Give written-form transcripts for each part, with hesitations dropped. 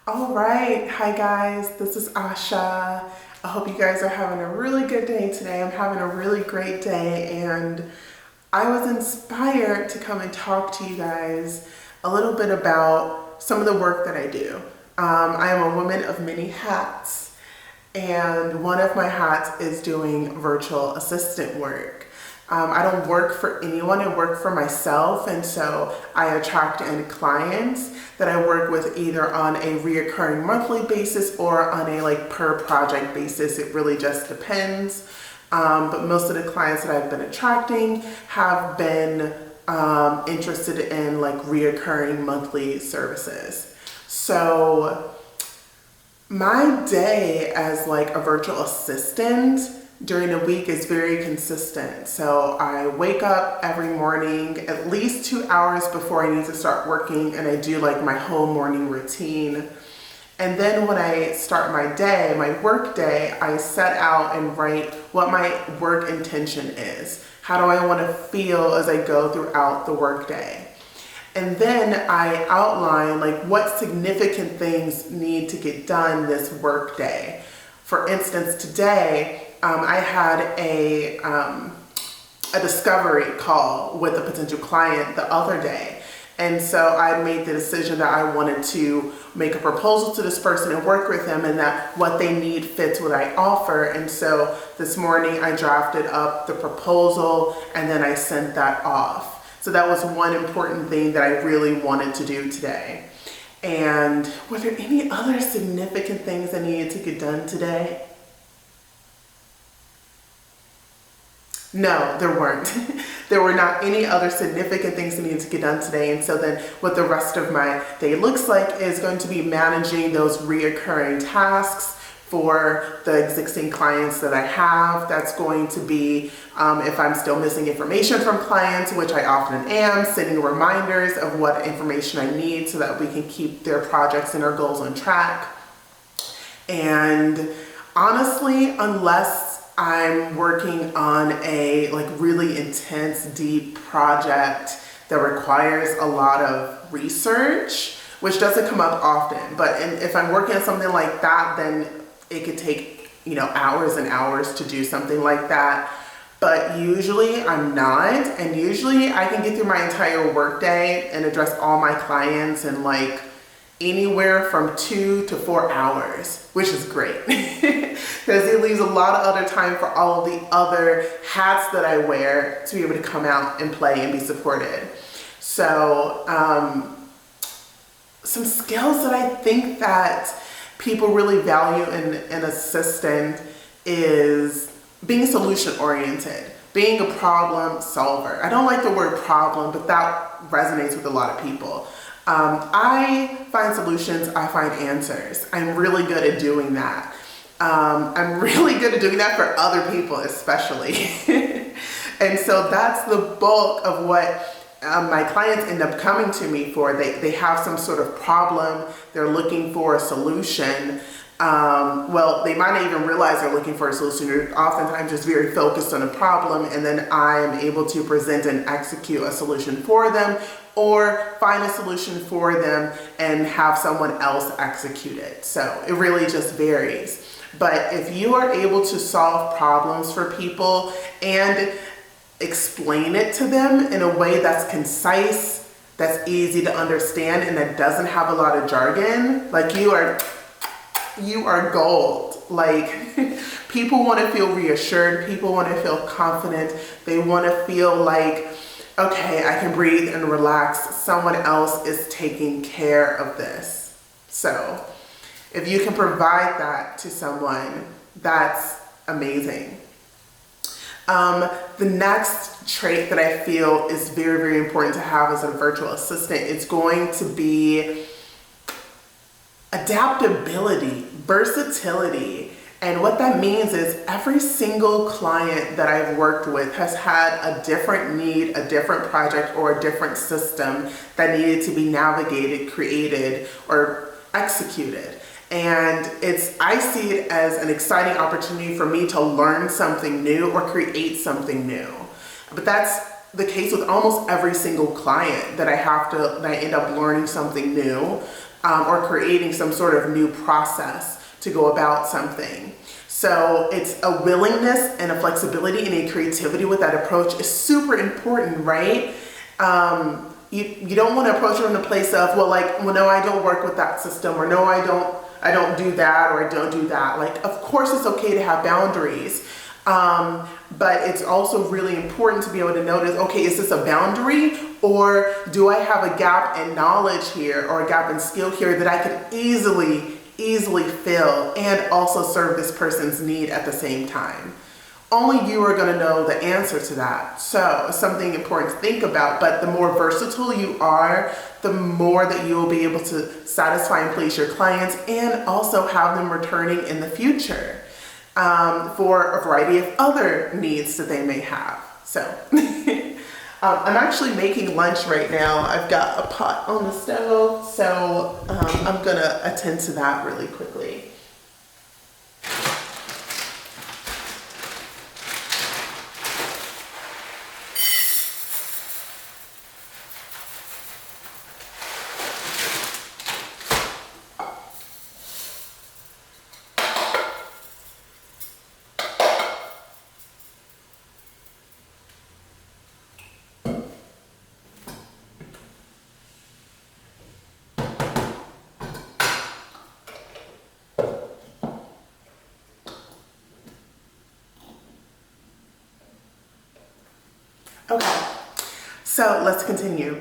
All right, hi guys, this is Asha. I hope you guys are having a really good day today. I'm having a really great day, and I was inspired to come and talk to you guys a little bit about some of the work that I do. I am a woman of many hats, and one of my hats is doing virtual assistant work. I don't work for anyone, I work for myself, and so I attract in clients that I work with either on a reoccurring monthly basis or on a per project basis. It really just depends. But most of the clients that I've been attracting have been interested in reoccurring monthly services. So my day as a virtual assistant during the week is very consistent. So I wake up every morning at least 2 hours before I need to start working, and I do my whole morning routine. And then when I start my day, my work day, I set out and write what my work intention is. How do I want to feel as I go throughout the workday? And then I outline what significant things need to get done this workday. For instance, today I had a discovery call with a potential client the other day. And so I made the decision that I wanted to make a proposal to this person and work with them, and that what they need fits what I offer. And so this morning I drafted up the proposal and then I sent that off. So that was one important thing that I really wanted to do today. And were there any other significant things that needed to get done today? No, there weren't. There were not any other significant things that needed to get done today. And so then what the rest of my day looks like is going to be managing those reoccurring tasks for the existing clients that I have. That's going to be, if I'm still missing information from clients, which I often am, sending reminders of what information I need so that we can keep their projects and their goals on track. And honestly, unless I'm working on a really intense, deep project that requires a lot of research, which doesn't come up often, but if I'm working on something like that, then it could take hours and hours to do something like that. But usually I'm not, and usually I can get through my entire workday and address all my clients in anywhere from 2 to 4 hours, which is great because it leaves a lot of other time for all of the other hats that I wear to be able to come out and play and be supported. So some skills that I think that people really value in an assistant is being solution oriented, being a problem solver. I don't like the word problem, but that resonates with a lot of people. I find solutions, I find answers. I'm really good at doing that. I'm really good at doing that for other people especially. And so that's the bulk of what my clients end up coming to me for. They have some sort of problem, they're looking for a solution. Well, they might not even realize they're looking for a solution. They're oftentimes just very focused on a problem, and then I am able to present and execute a solution for them, or find a solution for them and have someone else execute it. So it really just varies. But if you are able to solve problems for people and explain it to them in a way that's concise, that's easy to understand, and that doesn't have a lot of jargon, you are gold. People want to feel reassured, people want to feel confident, they want to feel okay, I can breathe and relax. Someone else is taking care of this. So if you can provide that to someone, that's amazing. The next trait that I feel is very, very important to have as a virtual assistant is going to be adaptability, versatility. And what that means is every single client that I've worked with has had a different need, a different project, or a different system that needed to be navigated, created, or executed. And I see it as an exciting opportunity for me to learn something new or create something new. But that's the case with almost every single client that I end up learning something new, or creating some sort of new process to go about something. So it's a willingness and a flexibility and a creativity with that approach is super important, right? You don't want to approach it from the place of, well, no, I don't work with that system, or no, I don't do that, or I don't do that. Like, of course it's okay to have boundaries. But it's also really important to be able to notice, okay, is this a boundary, or do I have a gap in knowledge here or a gap in skill here that I could easily fill and also serve this person's need at the same time? Only you are going to know the answer to that. So it's something important to think about, but the more versatile you are, the more that you will be able to satisfy and please your clients and also have them returning in the future. For a variety of other needs that they may have. So I'm actually making lunch right now. I've got a pot on the stove, so I'm gonna attend to that really quickly. Okay, so let's continue.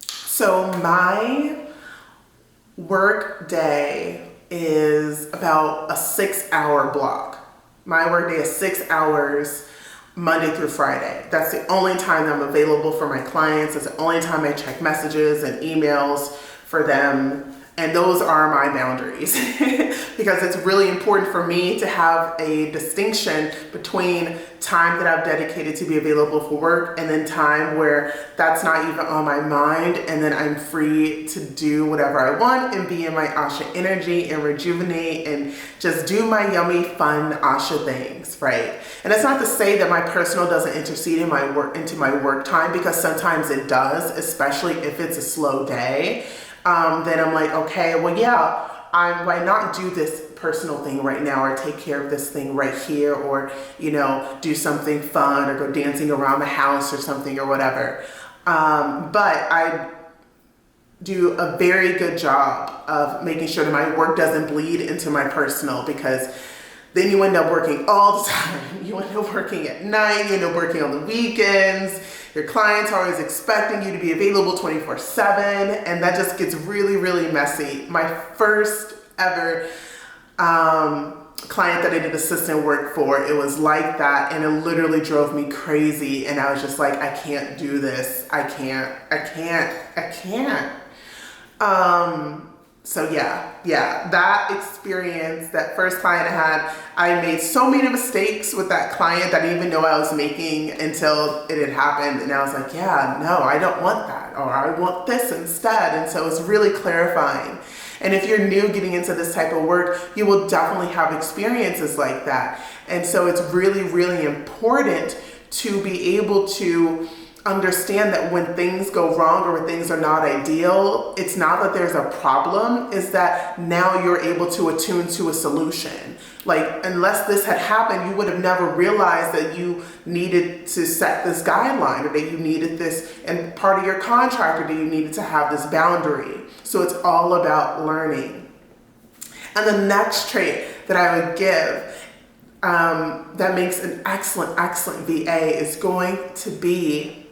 So my work day is about a 6-hour block. My work day is 6 hours, Monday through Friday. That's the only time that I'm available for my clients. It's the only time I check messages and emails for them. And those are my boundaries because it's really important for me to have a distinction between time that I've dedicated to be available for work and then time where that's not even on my mind, and then I'm free to do whatever I want and be in my Asha energy and rejuvenate and just do my yummy, fun Asha things, right? And it's not to say that my personal doesn't intercede in my work into my work time, because sometimes it does, especially if it's a slow day. Then I'm like, okay, well, yeah, why not do this personal thing right now, or take care of this thing right here, or, do something fun, or go dancing around the house or something or whatever. But I do a very good job of making sure that my work doesn't bleed into my personal, because then you end up working all the time. You end up working at night, you end up working on the weekends. Your clients are always expecting you to be available 24/7, and that just gets really, really messy. My first ever client that I did assistant work for, it was like that, and it literally drove me crazy, and I was just like, I can't do this. I can't. So yeah, that experience, that first client I had, I made so many mistakes with that client that I didn't even know I was making until it had happened. And I was like, yeah, no, I don't want that, or I want this instead. And so it's really clarifying. And if you're new getting into this type of work, you will definitely have experiences like that. And so it's really, really important to be able to understand that when things go wrong or when things are not ideal, it's not that there's a problem, is that now you're able to attune to a solution. Like, unless this had happened, you would have never realized that you needed to set this guideline, or that you needed this, and part of your contract, or that you needed to have this boundary. So it's all about learning. And the next trait that I would give that makes an excellent VA is going to be,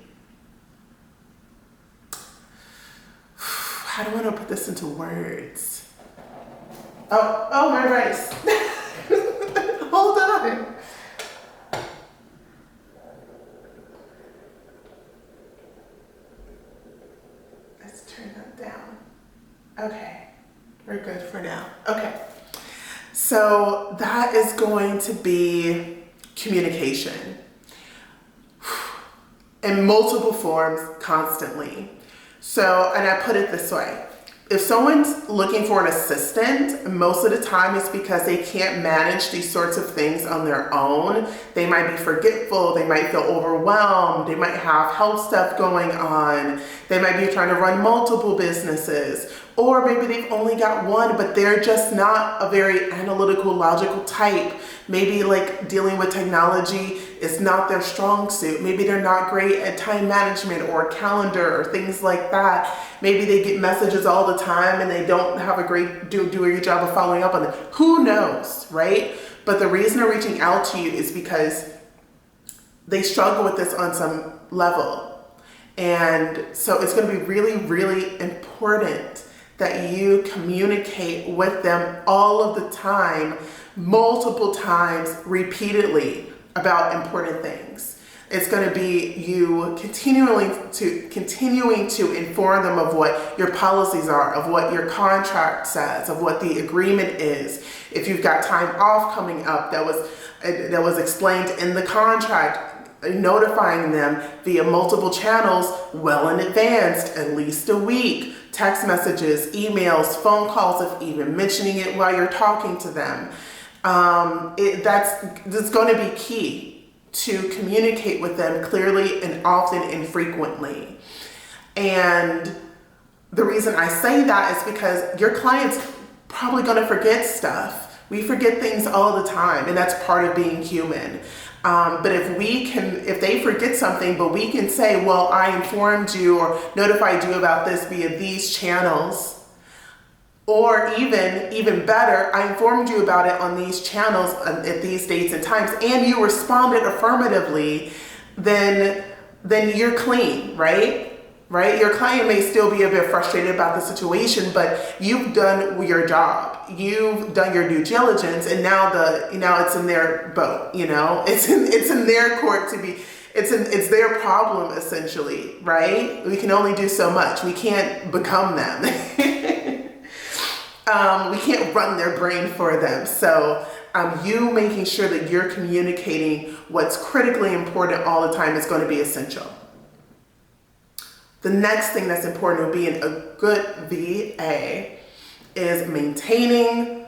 how do I want to put this into words? Oh, my rice. Hold on. Let's turn that down. Okay, we're good for now. Okay, so that is going to be communication in multiple forms, constantly. So, and I put it this way, If someone's looking for an assistant, most of the time it's because they can't manage these sorts of things on their own. They might be forgetful, they might feel overwhelmed, they might have health stuff going on, they might be trying to run multiple businesses, or maybe they've only got one, but they're just not a very analytical, logical type. Maybe like dealing with technology is not their strong suit. Maybe they're not great at time management or calendar or things like that. Maybe they get messages all the time and they don't have a great do a good job of following up on them. Who knows, right? But the reason they're reaching out to you is because they struggle with this on some level. And so it's going to be really, really important that you communicate with them all of the time, multiple times, repeatedly about important things. It's going to be you continuing to inform them of what your policies are, of what your contract says, of what the agreement is. If you've got time off coming up that was explained in the contract, notifying them via multiple channels well in advance, at least a week. Text messages, emails, phone calls, if even mentioning it while you're talking to them. That's going to be key to communicate with them clearly and often and frequently. And the reason I say that is because your client's probably going to forget stuff. We forget things all the time, and that's part of being human. But if they forget something, but we can say, well, I informed you or notified you about this via these channels, or even better, I informed you about it on these channels at these dates and times, and you responded affirmatively, then you're clean, right? Right? Your client may still be a bit frustrated about the situation, but you've done your job. You've done your due diligence, and now it's in their boat. It's in their court to be. It's their problem essentially, right? We can only do so much. We can't become them. We can't run their brain for them. So you making sure that you're communicating what's critically important all the time is going to be essential. The next thing that's important to being a good VA is maintaining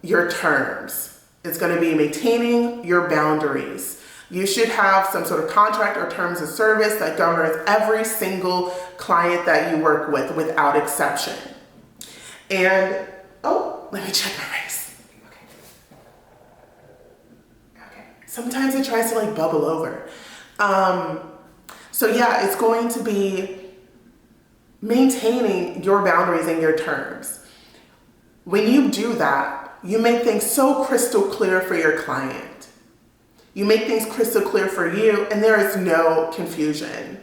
your terms. It's going to be maintaining your boundaries. You should have some sort of contract or terms of service that governs every single client that you work with without exception. And, let me check my race. Okay. Sometimes it tries to bubble over. So yeah, it's going to be maintaining your boundaries and your terms. When you do that, you make things so crystal clear for your client. You make things crystal clear for you, and there is no confusion.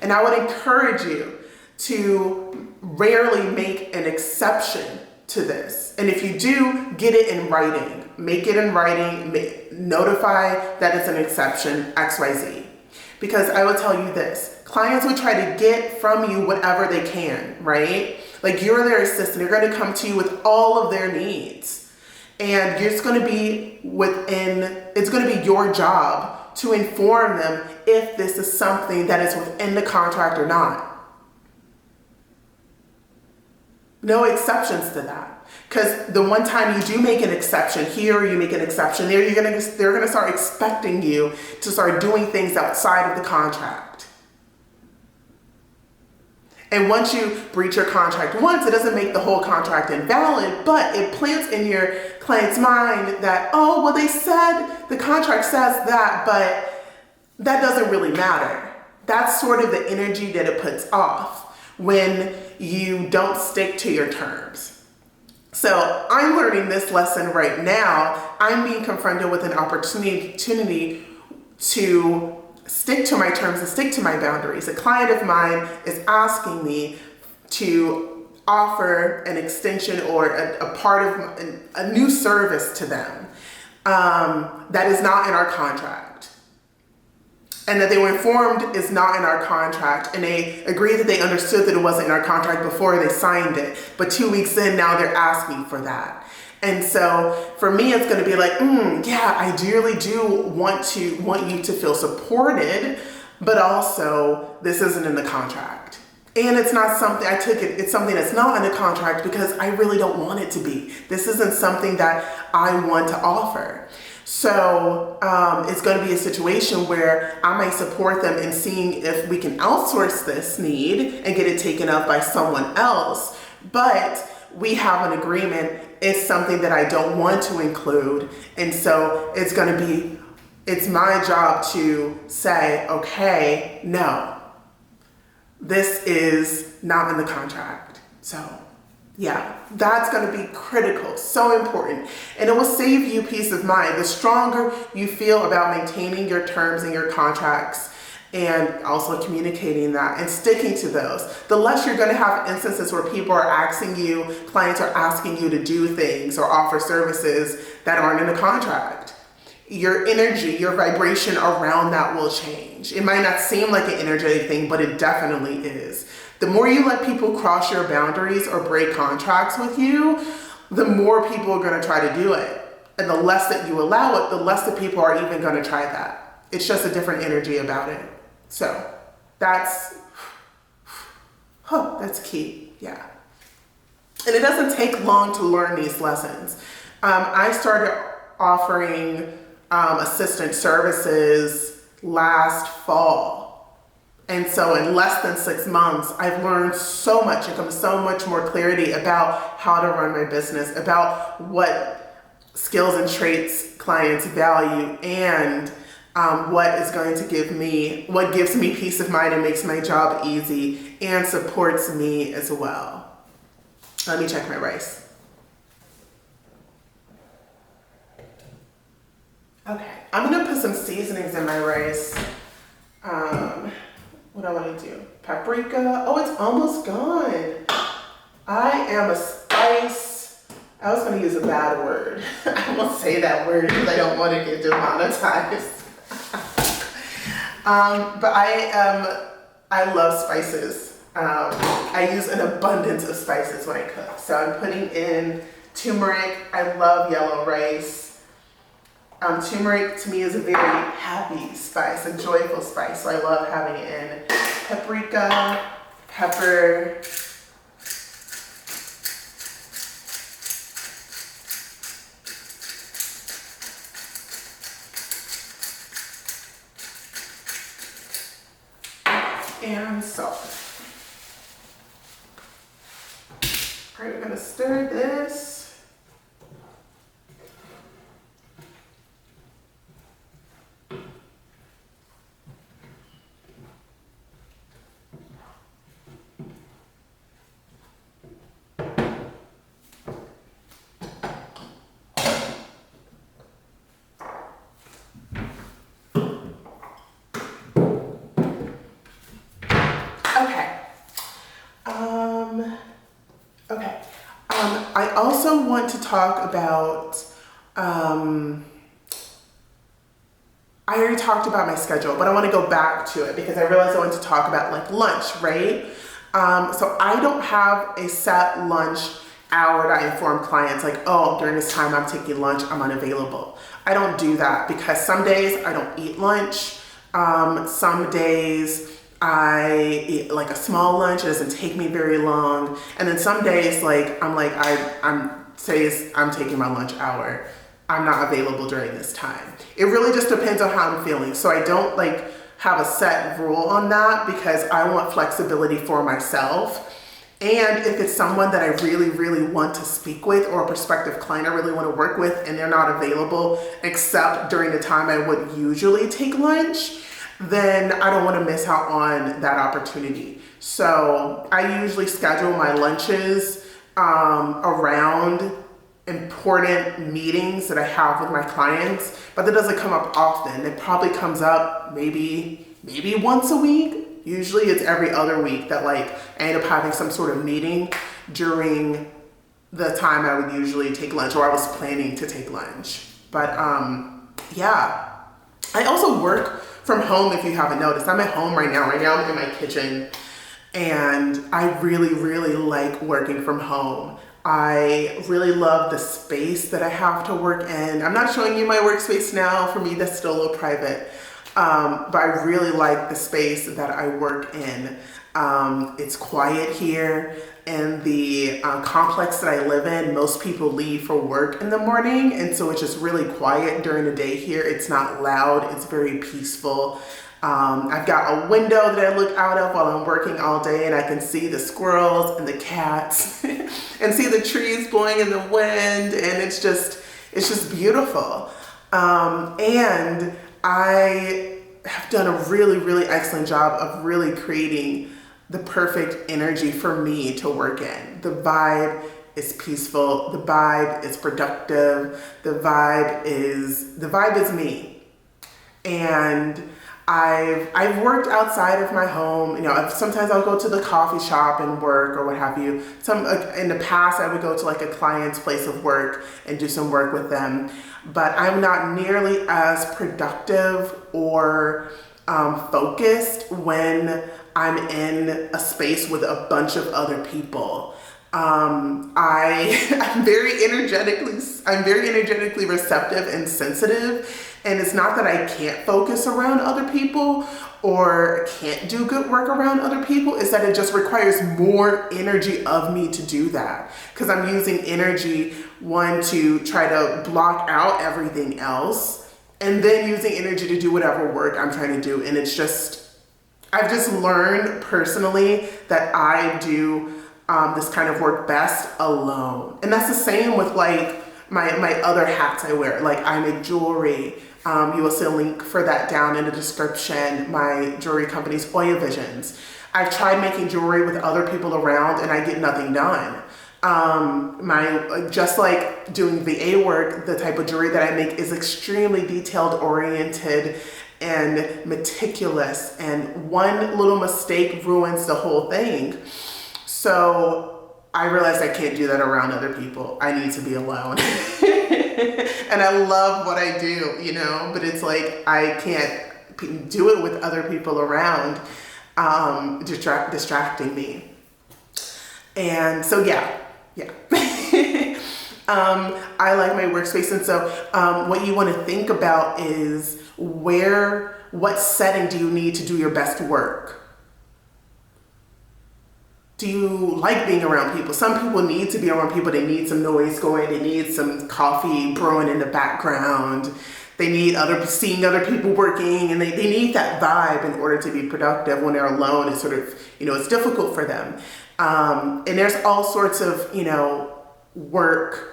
And I would encourage you to rarely make an exception to this. And if you do, get it in writing. Make it in writing, notify that it's an exception, XYZ. Because I will tell you this, clients will try to get from you whatever they can, right? Like you're their assistant, they're going to come to you with all of their needs. And it's going to be your job to inform them if this is something that is within the contract or not. No exceptions to that. Because the one time you do make an exception here, or you make an exception there, they're going to start expecting you to start doing things outside of the contract. And once you breach your contract once, it doesn't make the whole contract invalid, but it plants in your client's mind that, they said, the contract says that, but that doesn't really matter. That's sort of the energy that it puts off when you don't stick to your terms. So I'm learning this lesson right now. I'm being confronted with an opportunity to stick to my terms and stick to my boundaries. A client of mine is asking me to offer an extension or a part of a new service to them that is not in our contract. And that they were informed is not in our contract, and they agreed that they understood that it wasn't in our contract before they signed it. But 2 weeks in, now they're asking for that. And so for me, it's going to be like, I really do want you to feel supported, but also this isn't in the contract. And it's not something, it's something that's not in the contract because I really don't want it to be. This isn't something that I want to offer. So it's going to be a situation where I might support them in seeing if we can outsource this need and get it taken up by someone else. But we have an agreement. It's something that I don't want to include. And so it's my job to say, okay, no. This is not in the contract. So yeah, that's going to be critical, so important. And it will save you peace of mind. The stronger you feel about maintaining your terms and your contracts and also communicating that and sticking to those, the less you're going to have instances where people are asking you, clients are asking you to do things or offer services that aren't in the contract. Your energy, your vibration around that will change. It might not seem like an energetic thing, but it definitely is. The more you let people cross your boundaries or break contracts with you, the more people are going to try to do it. And the less that you allow it, the less the people are even going to try that. It's just a different energy about it. So that's key. Yeah. And it doesn't take long to learn these lessons. I started offering assistant services last fall. And so in less than 6 months, I've learned so much. It comes so much more clarity about how to run my business, about what skills and traits clients value, and what is going to give me, what gives me peace of mind and makes my job easy and supports me as well. Let me check my rice. Okay, I'm gonna put some seasonings in my rice. What do I want to do? Paprika. Oh, it's almost gone. I am a spice. I was going to use a bad word. I won't say that word because I don't want to get demonetized. But I love spices. I use an abundance of spices when I cook. So I'm putting in turmeric. I love yellow rice. Turmeric to me is a very happy spice, a joyful spice, so I love having it in. Paprika, pepper, and salt. All right, we're gonna stir this. I also want to talk about, I already talked about my schedule, but I want to go back to it because I realized I want to talk about like lunch, right? So I don't have a set lunch hour that I inform clients like, oh, during this time I'm taking lunch, I'm unavailable. I don't do that because some days I don't eat lunch. Some days I eat like a small lunch. It doesn't take me very long. And then some days I'm taking my lunch hour. I'm not available during this time. It really just depends on how I'm feeling. So I don't have a set rule on that because I want flexibility for myself. And if it's someone that I really, really want to speak with or a prospective client I really want to work with and they're not available except during the time I would usually take lunch, then I don't want to miss out on that opportunity. So I usually schedule my lunches around important meetings that I have with my clients, but that doesn't come up often. It probably comes up maybe once a week. Usually it's every other week that I end up having some sort of meeting during the time I would usually take lunch or I was planning to take lunch. But yeah, I also work from home if you haven't noticed. I'm at home right now. Right now I'm in my kitchen and I really, really like working from home. I really love the space that I have to work in. I'm not showing you my workspace now. For me, that's still a little private. But I really like the space that I work in. It's quiet here. And the complex that I live in, most people leave for work in the morning. And so it's just really quiet during the day here. It's not loud. It's very peaceful. I've got a window that I look out of while I'm working all day, and I can see the squirrels and the cats and see the trees blowing in the wind. And it's just beautiful. And I have done a really, really excellent job of really creating the perfect energy for me to work in. The vibe is peaceful. The vibe is productive. The vibe is me. And I've worked outside of my home. Sometimes I'll go to the coffee shop and work or what have you. In the past, I would go to like a client's place of work and do some work with them. But I'm not nearly as productive or focused when I'm in a space with a bunch of other people. I'm very energetically receptive and sensitive. And it's not that I can't focus around other people or can't do good work around other people. It's that it just requires more energy of me to do that. Because I'm using energy, one, to try to block out everything else, and then using energy to do whatever work I'm trying to do. And I've just learned personally that I do this kind of work best alone. And that's the same with like my other hats I wear. Like I make jewelry. You will see a link for that down in the description. My jewelry company's Oya Visions. I've tried making jewelry with other people around and I get nothing done. Just like doing VA work, the type of jewelry that I make is extremely detailed oriented and meticulous, and one little mistake ruins the whole thing. So I realized I can't do that around other people. I need to be alone. And I love what I do, but it's like I can't do it with other people around distracting me. And so yeah. I like my workspace. And so what you want to think about is what setting do you need to do your best work? Do you like being around people? Some people need to be around people. They need some noise going. They need some coffee brewing in the background. They need seeing other people working, and they need that vibe in order to be productive. When they're alone, it's sort of, it's difficult for them. And there's all sorts of, work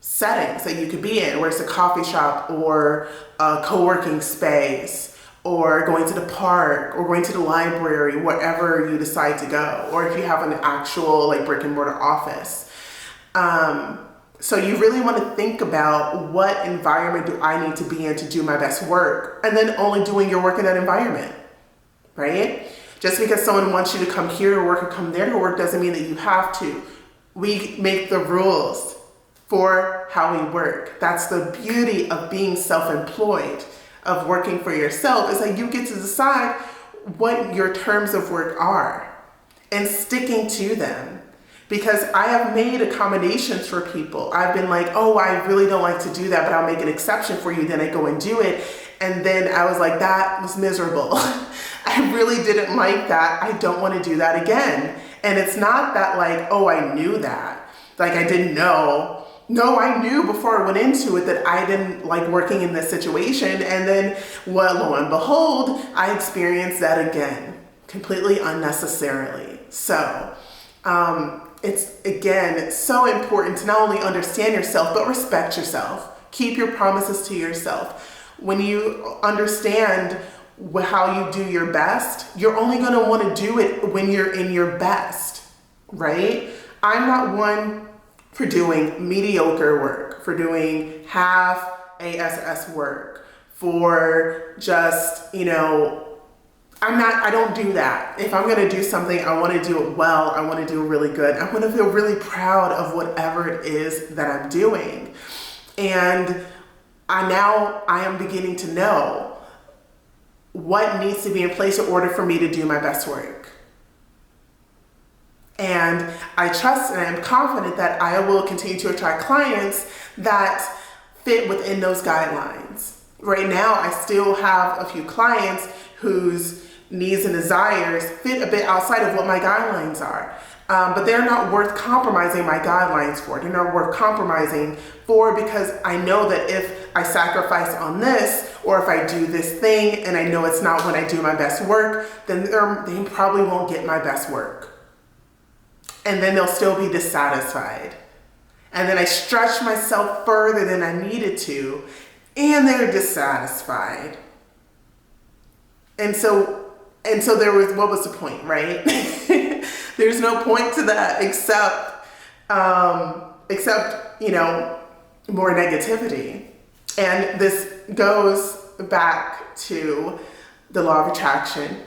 settings that you could be in, where it's a coffee shop or a co-working space, or going to the park, or going to the library, wherever you decide to go, or if you have an actual like brick and mortar office. So you really want to think about what environment do I need to be in to do my best work, and then only doing your work in that environment, right? Just because someone wants you to come here to work or come there to work doesn't mean that you have to. We make the rules for how we work. That's the beauty of being self-employed, of working for yourself, is that you get to decide what your terms of work are and sticking to them. Because I have made accommodations for people. I've been like, oh, I really don't like to do that, but I'll make an exception for you. Then I go and do it. And then I was like, that was miserable. I really didn't like that. I don't want to do that again. And it's not that like, oh, I knew that. Like I didn't know. No, I knew before I went into it that I didn't like working in this situation. And then, well, lo and behold, I experienced that again, completely unnecessarily. So it's so important to not only understand yourself, but respect yourself. Keep your promises to yourself. When you understand how you do your best, you're only going to want to do it when you're in your best, right? I'm not one for doing mediocre work, for doing half ASS work, for just, I don't do that. If I'm going to do something, I want to do it well. I want to do it really good. I want to feel really proud of whatever it is that I'm doing. And I am beginning to know what needs to be in place in order for me to do my best work. And I trust and I am confident that I will continue to attract clients that fit within those guidelines. Right now, I still have a few clients whose needs and desires fit a bit outside of what my guidelines are. But they're not worth compromising my guidelines for. They're not worth compromising for, because I know that if I sacrifice on this, or if I do this thing and I know it's not when I do my best work, then they probably won't get my best work. And then they'll still be dissatisfied. And then I stretch myself further than I needed to, and they're dissatisfied. And so there was, what was the point, right? There's no point to that except more negativity. And this goes back to the law of attraction.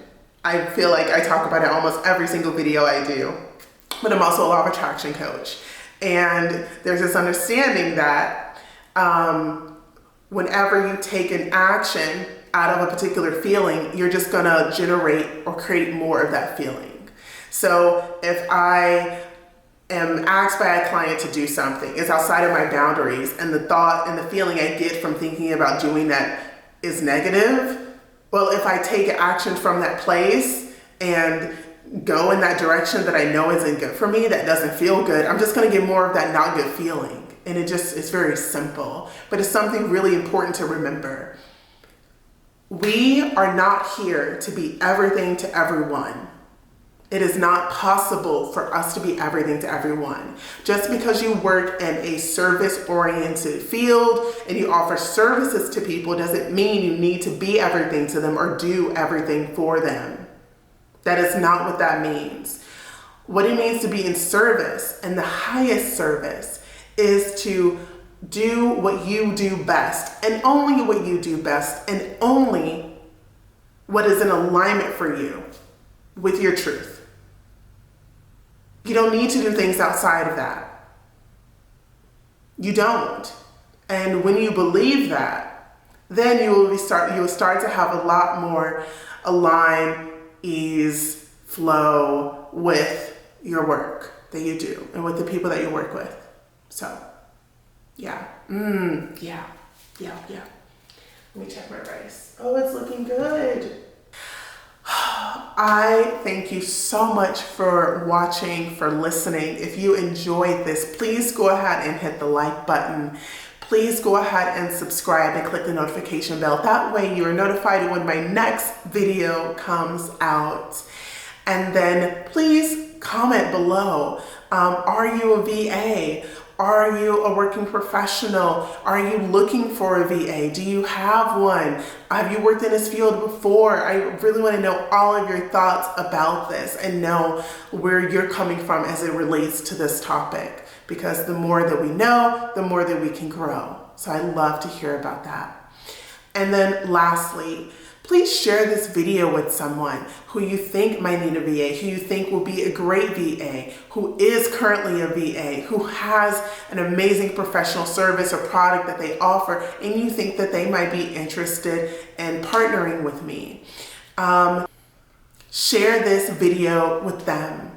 I feel like I talk about it almost every single video I do, but I'm also a law of attraction coach. And there's this understanding that whenever you take an action out of a particular feeling, you're just gonna generate or create more of that feeling. So if I am asked by a client to do something, it's outside of my boundaries, and the thought and the feeling I get from thinking about doing that is negative, well, if I take action from that place and go in that direction that I know isn't good for me, that doesn't feel good, I'm just gonna get more of that not good feeling. And it's very simple, but it's something really important to remember. We are not here to be everything to everyone. It is not possible for us to be everything to everyone. Just because you work in a service-oriented field and you offer services to people doesn't mean you need to be everything to them or do everything for them. That is not what that means. What it means to be in service, and the highest service, is to do what you do best, and only what you do best, and only what is in alignment for you with your truth. You don't need to do things outside of that. You don't. And when you believe that, then you will start to have a lot more align, ease, flow with your work that you do and with the people that you work with. So, yeah. Yeah. Let me check my rice. Oh, it's looking good. I thank you so much for watching, for listening. If you enjoyed this, please go ahead and hit the like button. Please go ahead and subscribe and click the notification bell. That way you are notified when my next video comes out. And then please comment below. Are you a VA? Are you a working professional? Are you looking for a VA? Do you have one? Have you worked in this field before? I really want to know all of your thoughts about this and know where you're coming from as it relates to this topic, because the more that we know, the more that we can grow. So I love to hear about that. And then lastly, please share this video with someone who you think might need a VA, who you think will be a great VA, who is currently a VA, who has an amazing professional service or product that they offer, and you think that they might be interested in partnering with me. Share this video with them.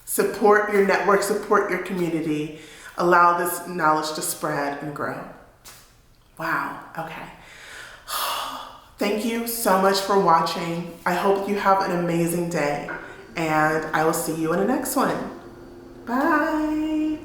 Support your network, support your community. Allow this knowledge to spread and grow. Wow, okay. Thank you so much for watching. I hope you have an amazing day, and I will see you in the next one. Bye.